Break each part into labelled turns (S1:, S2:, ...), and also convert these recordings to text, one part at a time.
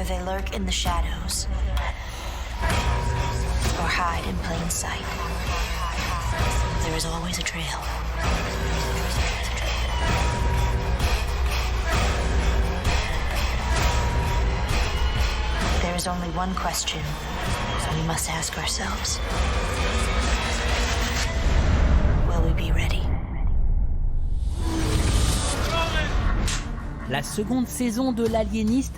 S1: Whether they lurk in the shadows or hide in plain sight, there is always a trail. There is only one question we must ask ourselves. Will we be ready?
S2: La seconde saison de l'Alienist,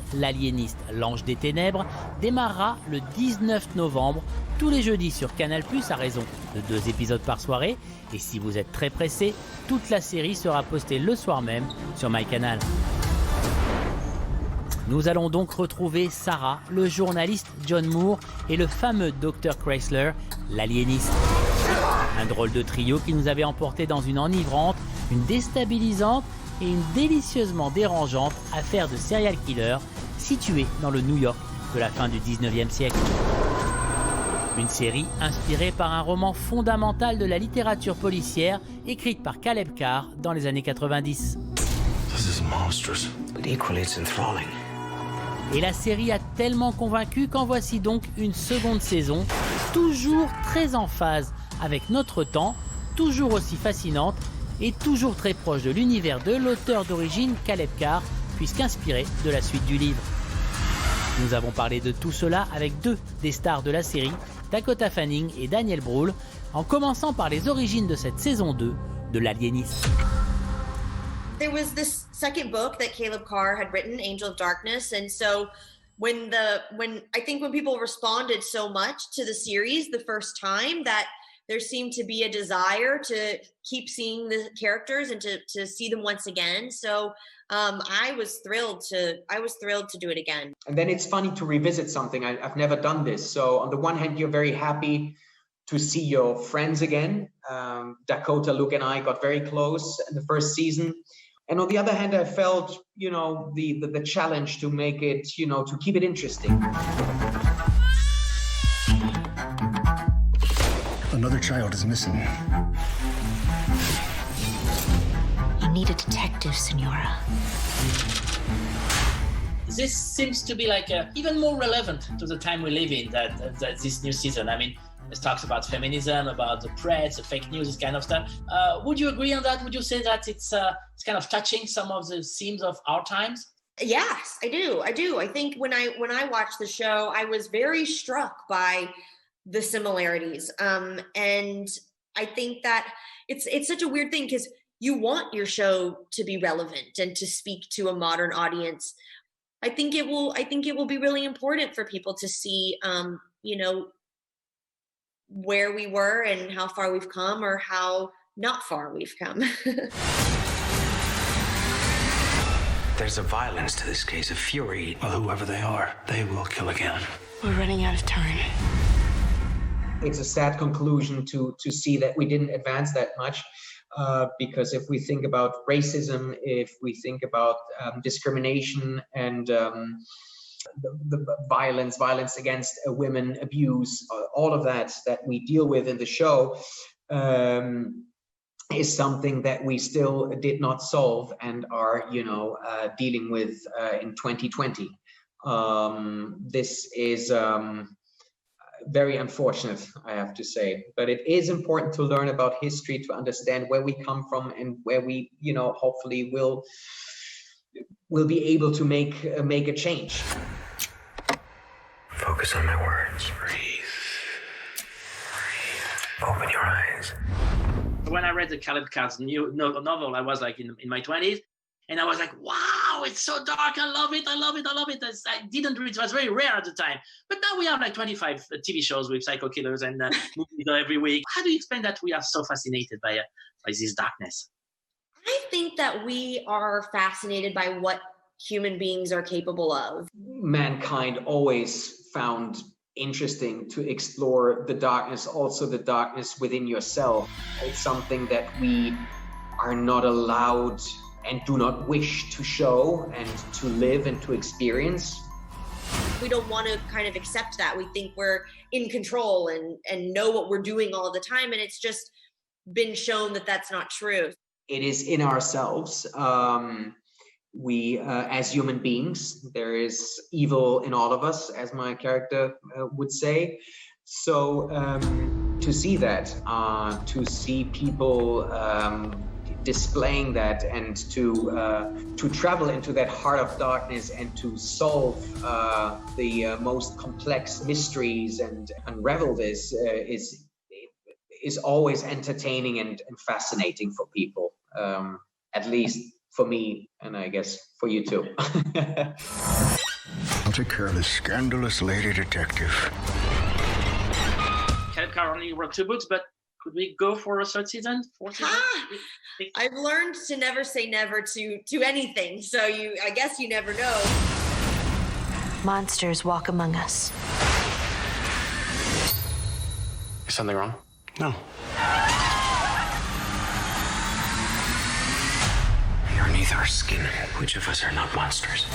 S2: l'ange des ténèbres, démarrera le 19 novembre, tous les jeudis sur CANAL+, à raison de 2 épisodes par soirée. Et si vous êtes très pressé, toute la série sera postée le soir même sur MyCanal. Nous allons donc retrouver Sarah, le journaliste John Moore et le fameux Dr Chrysler, l'aliéniste. Un drôle de trio qui nous avait emporté dans une enivrante, une déstabilisante et une délicieusement dérangeante affaire de serial killer située dans le New York de la fin du 19e siècle. Une série inspirée par un roman fondamental de la littérature policière écrite par Caleb Carr dans les années 90.
S3: This is monstrous, but equally it's enthralling.
S2: Et la série a tellement convaincu qu'en voici donc une seconde saison, toujours très en phase avec notre temps, toujours aussi fascinante et toujours très proche de l'univers de l'auteur d'origine Caleb Carr, puisqu'inspiré de la suite du livre. Nous avons parlé de tout cela avec 2 des stars de la série, Dakota Fanning et Daniel Brühl, en commençant par les origines de cette saison 2 de l'Alienist.
S4: There was this second book that Caleb Carr had written, Angel of Darkness, and so when people responded so much to the series the first time, that there seemed to be a desire to keep seeing the characters and to see them once again. So I was thrilled to do it again.
S5: And then it's funny to revisit something. I've never done this. So on the one hand, you're very happy to see your friends again. Dakota, Luke, and I got very close in the first season. And on the other hand, I felt, the challenge to make it, to keep it interesting.
S3: Another child is missing.
S1: You need a detective, Senora.
S6: This seems to be even more relevant to the time we live in that this new season. I mean, it talks about feminism, about the press, the fake news, this kind of stuff. Would you agree on that? Would you say that it's kind of touching some of the themes of our times?
S4: Yes, I do. I think when I watched the show, I was very struck by the similarities. And I think that it's such a weird thing because you want your show to be relevant and to speak to a modern audience. I think it will be really important for people to see, where we were and how far we've come or how not far we've come.
S3: There's a violence to this case, a fury. Well, whoever they are, they will kill again.
S1: We're running out of time.
S5: It's a sad conclusion to see that we didn't advance that much. Because if we think about racism, if we think about discrimination and the violence against women, abuse, all of that we deal with in the show is something that we still did not solve and are, dealing with in 2020. This is very unfortunate, I have to say, but it is important to learn about history, to understand where we come from and where we, hopefully will be able to make a change.
S3: Focus on my words. Breathe. Open your eyes.
S6: When I read the Caleb Carr's new novel, I was in my 20s, and I was like, wow, it's so dark. I love it. I didn't read, it was very rare at the time. But now we have 25 TV shows with psycho killers and movies every week. How do you explain that we are so fascinated by this darkness?
S4: I think that we are fascinated by what human beings are capable of.
S5: Mankind always found interesting to explore the darkness, also the darkness within yourself. It's something that we are not allowed and do not wish to show and to live and to experience.
S4: We don't want to kind of accept that. We think we're in control and know what we're doing all the time, and it's just been shown that that's not true.
S5: It is in ourselves. we as human beings, there is evil in all of us, as my character would say. So to see that, to see people displaying that, and to travel into that heart of darkness and to solve the most complex mysteries and unravel this is always entertaining and fascinating for people, at least for me, and I guess for you too.
S7: I'll take care of this scandalous lady detective.
S6: Caleb Carr only wrote 2 books, but could we go for a third season, fourth season?
S4: I've learned to never say never to anything, so I guess you never know.
S1: Monsters walk among us.
S3: Is something wrong?
S7: No.
S3: We are neath our skin. Which of us are not monsters?